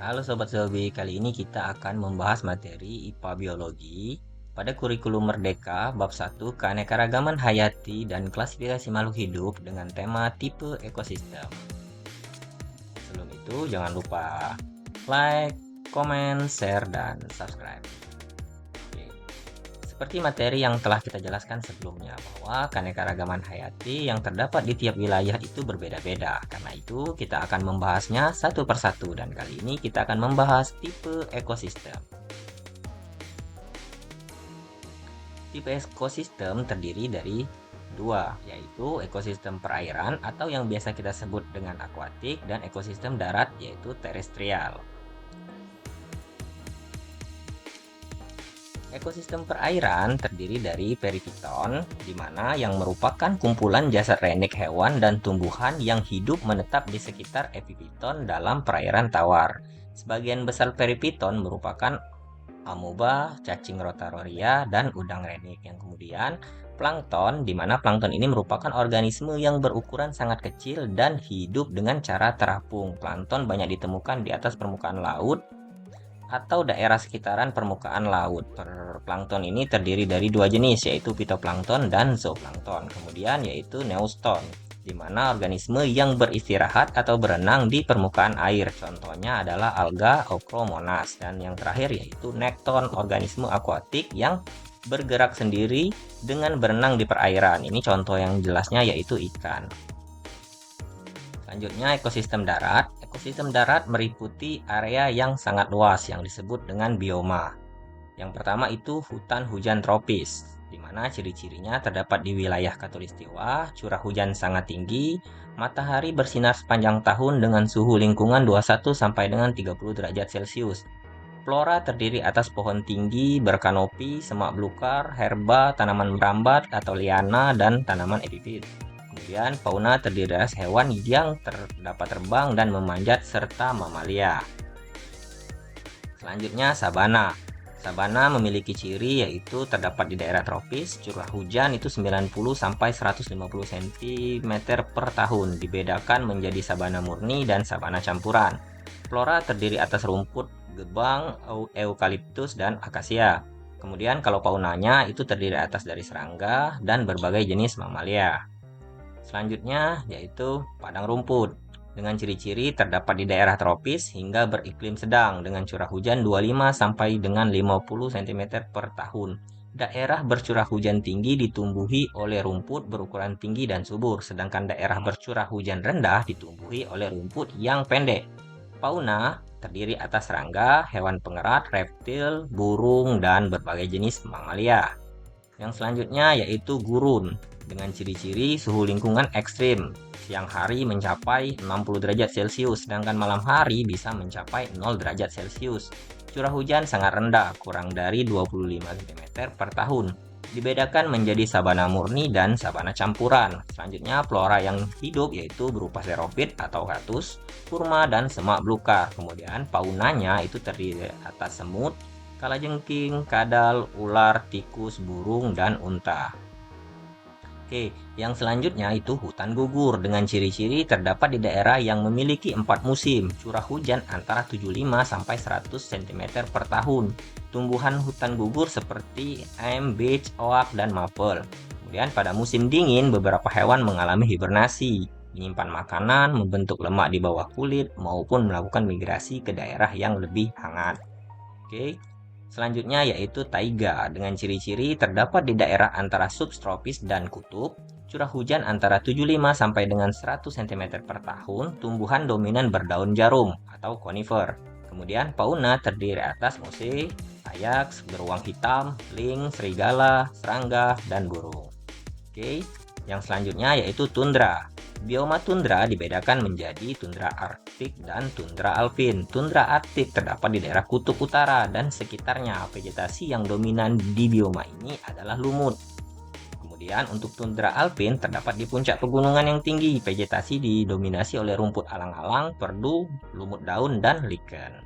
Halo Sobat Zobi, kali ini kita akan membahas materi IPA Biologi pada kurikulum Merdeka bab 1 Keanekaragaman Hayati dan Klasifikasi Makhluk Hidup dengan tema tipe ekosistem. Sebelum itu jangan lupa like, komen, share, dan subscribe. Oke. Seperti materi yang telah kita jelaskan sebelumnya bahwa keanekaragaman hayati yang terdapat di tiap wilayah itu berbeda-beda. Karena itu kita akan membahasnya satu persatu dan kali ini kita akan membahas tipe ekosistem. Tipe ekosistem terdiri dari dua, yaitu ekosistem perairan atau yang biasa kita sebut dengan akuatik dan ekosistem darat yaitu terestrial. Ekosistem perairan terdiri dari peripiton, di mana yang merupakan kumpulan jasad rendek hewan dan tumbuhan yang hidup menetap di sekitar epipiton dalam perairan tawar. Sebagian besar peripiton merupakan amoeba, cacing rotaroria, dan udang rendek. Yang kemudian plankton, di mana plankton ini merupakan organisme yang berukuran sangat kecil dan hidup dengan cara terapung. Plankton banyak ditemukan di atas permukaan laut atau daerah sekitaran permukaan laut. Plankton ini terdiri dari dua jenis, yaitu fitoplankton dan zooplankton. Kemudian yaitu neuston, di mana organisme yang beristirahat atau berenang di permukaan air. Contohnya adalah alga Ochromonas. Dan yang terakhir yaitu nekton, organisme akuatik yang bergerak sendiri dengan berenang di perairan. Ini contoh yang jelasnya yaitu ikan. Selanjutnya ekosistem darat. Ekosistem darat meliputi area yang sangat luas yang disebut dengan bioma. Yang pertama itu hutan hujan tropis, di mana ciri-cirinya terdapat di wilayah khatulistiwa, curah hujan sangat tinggi, matahari bersinar sepanjang tahun dengan suhu lingkungan 21 sampai dengan 30 derajat Celcius. Flora terdiri atas pohon tinggi, berkanopi, semak belukar, herba, tanaman merambat atau liana, dan tanaman epifit. Kemudian fauna terdiri atas hewan yang dapat terbang dan memanjat serta mamalia. Selanjutnya sabana. Sabana memiliki ciri yaitu terdapat di daerah tropis, curah hujan itu 90 sampai 150 cm per tahun, dibedakan menjadi sabana murni dan sabana campuran. Flora terdiri atas rumput, gebang, eukaliptus, dan akasia. Kemudian kalau faunanya itu terdiri atas dari serangga dan berbagai jenis mamalia. Selanjutnya yaitu padang rumput. Dengan ciri-ciri terdapat di daerah tropis hingga beriklim sedang dengan curah hujan 25 sampai dengan 50 cm per tahun. Daerah bercurah hujan tinggi ditumbuhi oleh rumput berukuran tinggi dan subur, sedangkan daerah bercurah hujan rendah ditumbuhi oleh rumput yang pendek. Fauna terdiri atas serangga, hewan pengerat, reptil, burung, dan berbagai jenis mamalia. Yang selanjutnya yaitu gurun, dengan ciri-ciri suhu lingkungan ekstrim. Siang hari mencapai 60 derajat Celcius, sedangkan malam hari bisa mencapai 0 derajat Celcius. Curah hujan sangat rendah, kurang dari 25 cm per tahun. Dibedakan menjadi sabana murni dan sabana campuran. Selanjutnya flora yang hidup yaitu berupa xerophyt atau kaktus, kurma, dan semak belukar. Kemudian faunanya itu terdiri atas semut, kalajengking, kadal, ular, tikus, burung, dan unta. Oke, yang selanjutnya itu hutan gugur dengan ciri-ciri terdapat di daerah yang memiliki 4 musim, curah hujan antara 75 sampai 100 cm per tahun. Tumbuhan hutan gugur seperti elm, beech, oak, dan maple. Kemudian pada musim dingin beberapa hewan mengalami hibernasi, menyimpan makanan, membentuk lemak di bawah kulit, maupun melakukan migrasi ke daerah yang lebih hangat. Oke. Selanjutnya yaitu taiga dengan ciri-ciri terdapat di daerah antara subtropis dan kutub, curah hujan antara 75 sampai dengan 100 cm per tahun, tumbuhan dominan berdaun jarum atau conifer. Kemudian fauna terdiri atas mose, ayaks, beruang hitam, ling, serigala, serangga, dan burung. Oke, yang selanjutnya yaitu tundra. Bioma tundra dibedakan menjadi tundra arktik dan tundra alpin. Tundra arktik terdapat di daerah kutub utara dan sekitarnya. Vegetasi yang dominan di bioma ini adalah lumut. Kemudian untuk tundra alpin terdapat di puncak pegunungan yang tinggi. Vegetasi didominasi oleh rumput alang-alang, perdu, lumut daun, dan lichen.